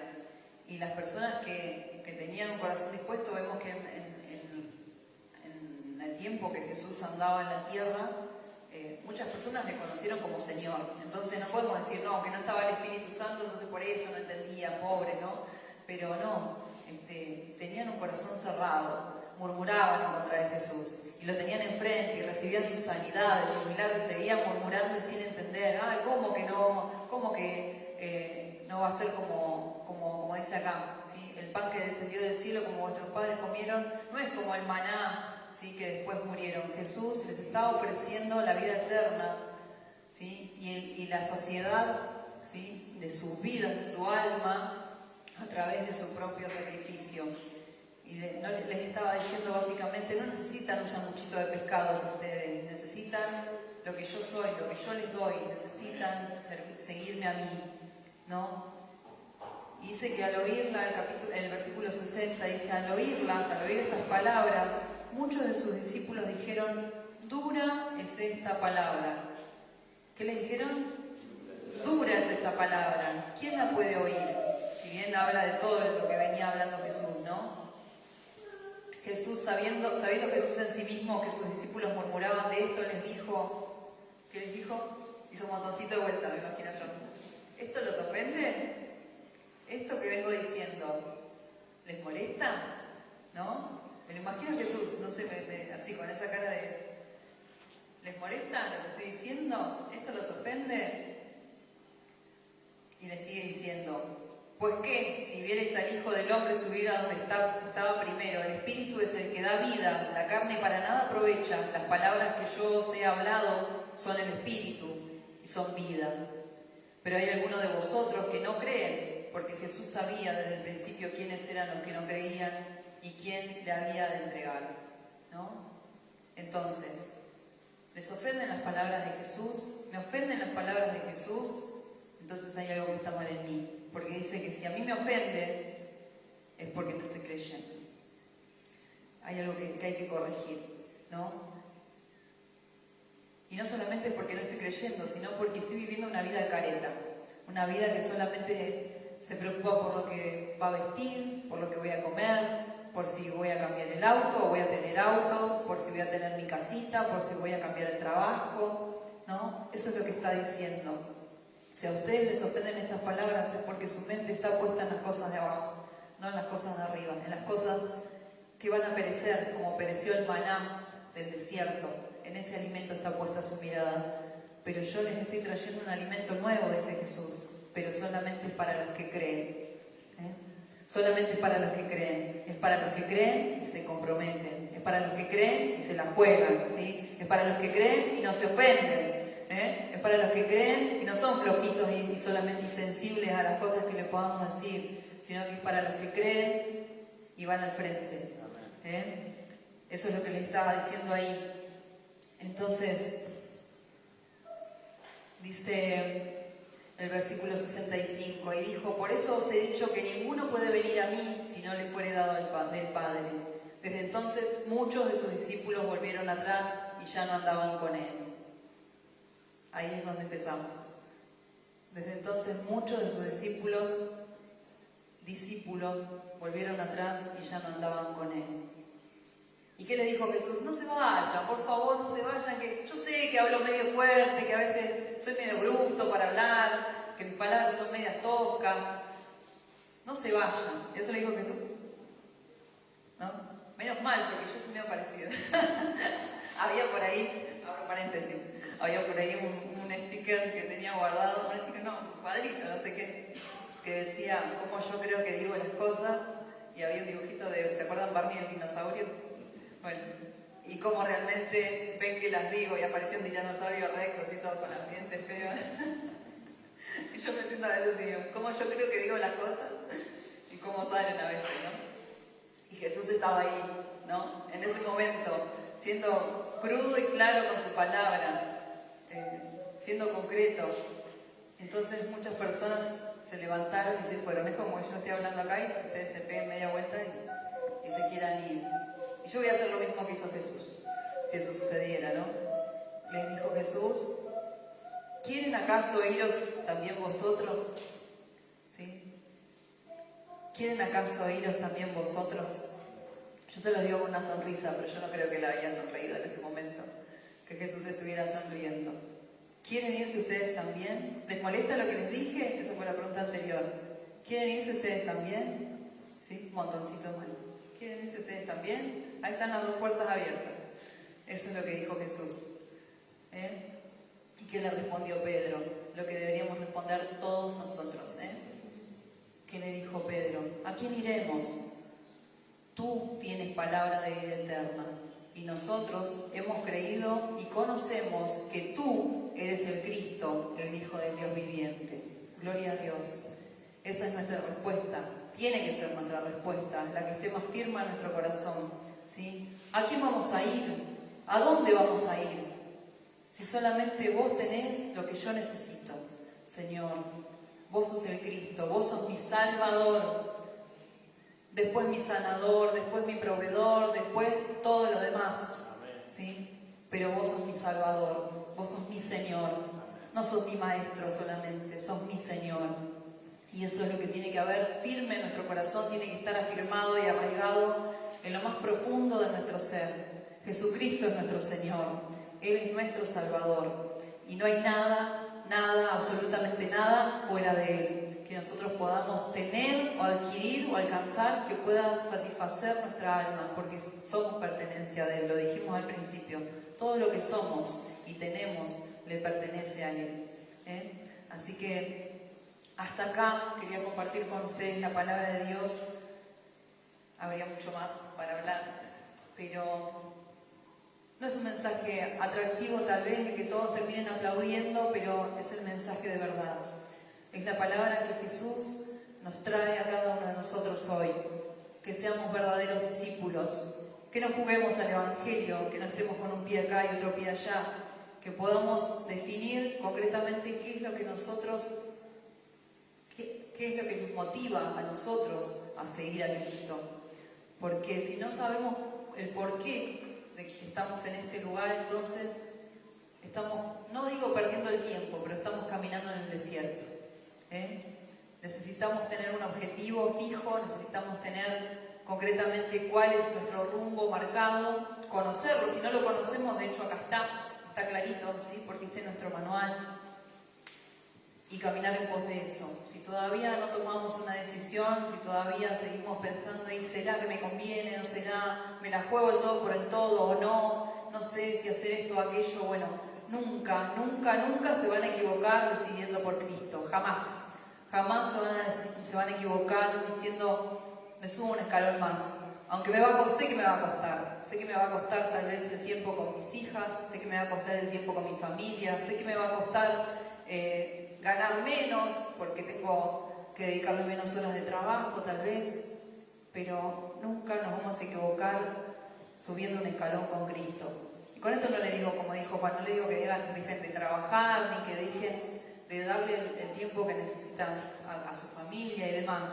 Y las personas que tenían un corazón dispuesto, vemos que en el tiempo que Jesús andaba en la tierra, muchas personas le conocieron como Señor. Entonces no podemos decir, no, que no estaba el Espíritu Santo, entonces por eso no entendía, pobre, ¿no? Pero no, tenían un corazón cerrado, murmuraban en contra de Jesús, y lo tenían enfrente y recibían sus sanidades, sus milagros, y seguían murmurando y sin entender: ay, ¿cómo que no va a ser como dice acá, ¿sí? El pan que descendió del cielo, como vuestros padres comieron, no es como el maná, ¿sí? Que después murieron. Jesús les estaba ofreciendo la vida eterna, ¿sí? Y la saciedad, ¿sí? De sus vidas, de su alma, a través de su propio sacrificio. Y les estaba diciendo básicamente: no necesitan un sanguchito de pescados ustedes, necesitan lo que yo soy, lo que yo les doy, necesitan seguirme a mí, ¿no? Y dice que al oírla, el versículo 60 dice, al oír estas palabras, muchos de sus discípulos dijeron, dura es esta palabra. ¿Qué le dijeron? Dura es esta palabra. ¿Quién la puede oír? Si bien habla de todo lo que venía hablando Jesús, ¿no? Jesús, sabiendo Jesús en sí mismo que sus discípulos murmuraban de esto, les dijo, ¿qué les dijo? Hizo un montoncito de vuelta, me imagino yo. ¿Esto los ofende? ¿Esto que vengo diciendo les molesta? ¿No? Me lo imagino a Jesús, no sé, así con esa cara de... ¿Les molesta lo que estoy diciendo? ¿Esto los ofende? Y le sigue diciendo, pues qué, si vierais al Hijo del Hombre subir a donde estaba primero, el Espíritu es el que da vida, la carne para nada aprovecha, las palabras que yo os he hablado son el Espíritu y son vida. Pero hay algunos de vosotros que no creen, porque Jesús sabía desde el principio quiénes eran los que no creían y quién le había de entregar, ¿no? Entonces, ¿les ofenden las palabras de Jesús? ¿Me ofenden las palabras de Jesús? Entonces hay algo que está mal en mí, porque dice que si a mí me ofende, es porque no estoy creyendo. Hay algo que hay que corregir, ¿no? Y no solamente es porque no estoy creyendo, sino porque estoy viviendo una vida careta, una vida que solamente se preocupa por lo que va a vestir, por lo que voy a comer, por si voy a cambiar el auto o voy a tener auto, por si voy a tener mi casita, por si voy a cambiar el trabajo, ¿no? Eso es lo que está diciendo. Si a ustedes les ofenden estas palabras es porque su mente está puesta en las cosas de abajo, no en las cosas de arriba, en las cosas que van a perecer, como pereció el maná del desierto. En ese alimento está puesta su mirada. Pero yo les estoy trayendo un alimento nuevo, dice Jesús, pero solamente es para los que creen. Solamente es para los que creen. Es para los que creen y se comprometen. Es para los que creen y se la juegan, ¿sí? Es para los que creen y no se ofenden. Es para los que creen y no son flojitos y solamente sensibles a las cosas que le podamos decir, sino que es para los que creen y van al frente. Eso es lo que les estaba diciendo ahí. Entonces, dice el versículo 65, y dijo, por eso os he dicho que ninguno puede venir a mí si no le fuere dado del Padre. Desde entonces muchos de sus discípulos volvieron atrás y ya no andaban con él. Ahí es donde empezamos. Desde entonces muchos de sus discípulos volvieron atrás y ya no andaban con él. ¿Y qué le dijo Jesús? No se vayan, por favor, no se vayan, que yo sé que hablo medio fuerte, que a veces soy medio bruto para hablar, que mis palabras son medias toscas. No se vayan. Eso le dijo Jesús, ¿no? Menos mal, porque yo soy medio parecido. Había por ahí, abro paréntesis, había por ahí un sticker que tenía guardado, un cuadrito, no sé qué, que decía cómo yo creo que digo las cosas, y había un dibujito de, ¿se acuerdan Barney el dinosaurio? Bueno, y cómo realmente ven que las digo, y apareció un dinosaurio Rex así todo con los dientes feos. Y yo me siento a veces y digo, cómo yo creo que digo las cosas y cómo salen a veces, ¿no? Y Jesús estaba ahí, ¿no? En ese momento, siendo crudo y claro con su palabra, siendo concreto. Entonces muchas personas se levantaron y se fueron. Es como yo estoy hablando acá y ustedes se peguen media vuelta y se quieran ir. Y yo voy a hacer lo mismo que hizo Jesús, si eso sucediera, ¿no? Les dijo Jesús, ¿quieren acaso iros también vosotros? ¿Sí? ¿Quieren acaso iros también vosotros? Yo se los digo con una sonrisa, pero yo no creo que él había sonreído en ese momento, que Jesús estuviera sonriendo. ¿Quieren irse ustedes también? ¿Les molesta lo que les dije? Esa fue la pregunta anterior. ¿Quieren irse ustedes también? ¿Sí? Un montoncito más. ¿Quieren irse ustedes también? Ahí están las dos puertas abiertas. Eso es lo que dijo Jesús. ¿Y qué le respondió Pedro? Lo que deberíamos responder todos nosotros. ¿Qué le dijo Pedro? ¿A quién iremos? Tú tienes palabra de vida eterna. Y nosotros hemos creído y conocemos que tú eres el Cristo, el Hijo del Dios viviente. Gloria a Dios. Esa es nuestra respuesta. Tiene que ser nuestra respuesta, la que esté más firme en nuestro corazón. ¿Sí? ¿A quién vamos a ir? ¿A dónde vamos a ir? Si solamente vos tenés lo que yo necesito, Señor. Vos sos el Cristo, vos sos mi Salvador, después mi sanador, después mi proveedor, después todo lo demás. ¿Sí? Pero vos sos mi Salvador, vos sos mi Señor. No sos mi Maestro solamente, sos mi Señor. Y eso es lo que tiene que haber firme en nuestro corazón, tiene que estar afirmado y arraigado en lo más profundo de nuestro ser. Jesucristo es nuestro Señor, Él es nuestro Salvador. Y no hay nada, absolutamente nada fuera de Él que nosotros podamos tener o adquirir o alcanzar que pueda satisfacer nuestra alma, porque somos pertenencia de Él, lo dijimos al principio. Todo lo que somos y tenemos le pertenece a Él. Así que hasta acá quería compartir con ustedes la palabra de Dios. Habría mucho más para hablar, pero no es un mensaje atractivo tal vez de que todos terminen aplaudiendo, pero es el mensaje de verdad. Es la palabra que Jesús nos trae a cada uno de nosotros hoy. Que seamos verdaderos discípulos, que no juguemos al Evangelio, que no estemos con un pie acá y otro pie allá, que podamos definir concretamente qué es lo que nosotros, qué es lo que nos motiva a nosotros a seguir a Cristo. Porque si no sabemos el porqué de que estamos en este lugar, entonces estamos, no digo perdiendo el tiempo, pero estamos caminando en el desierto. Necesitamos tener un objetivo fijo, necesitamos tener concretamente cuál es nuestro rumbo marcado, conocerlo. Si no lo conocemos, de hecho acá está clarito, ¿sí? Porque este es nuestro manual. Y caminar en pos de eso. Si todavía no tomamos una decisión, si todavía seguimos pensando, ¿y será que me conviene? ¿O será, me la juego el todo por el todo o no? No sé si hacer esto o aquello. Bueno, nunca se van a equivocar decidiendo por Cristo. Jamás. Jamás se van a equivocar diciendo, me subo un escalón más. Aunque sé que me va a costar. Sé que me va a costar tal vez el tiempo con mis hijas, sé que me va a costar el tiempo con mi familia, sé que me va a costar ganar menos, porque tengo que dedicarme menos horas de trabajo tal vez, pero nunca nos vamos a equivocar subiendo un escalón con Cristo. Y con esto no le digo, como dijo Juan, no le digo que dejen de trabajar, ni que dejen de darle el tiempo que necesitan a su familia y demás,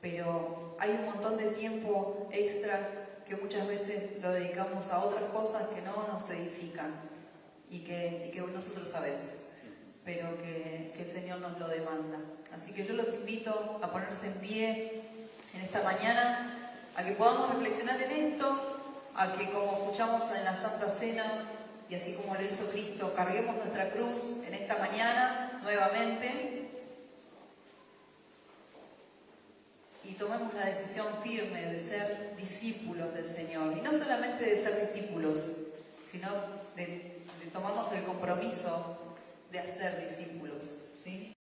pero hay un montón de tiempo extra que muchas veces lo dedicamos a otras cosas que no nos edifican y que nosotros sabemos, pero que el Señor nos lo demanda. Así que yo los invito a ponerse en pie en esta mañana, a que podamos reflexionar en esto, a que, como escuchamos en la Santa Cena, y así como lo hizo Cristo, carguemos nuestra cruz en esta mañana nuevamente y tomemos la decisión firme de ser discípulos del Señor. Y no solamente de ser discípulos, sino de tomarnos el compromiso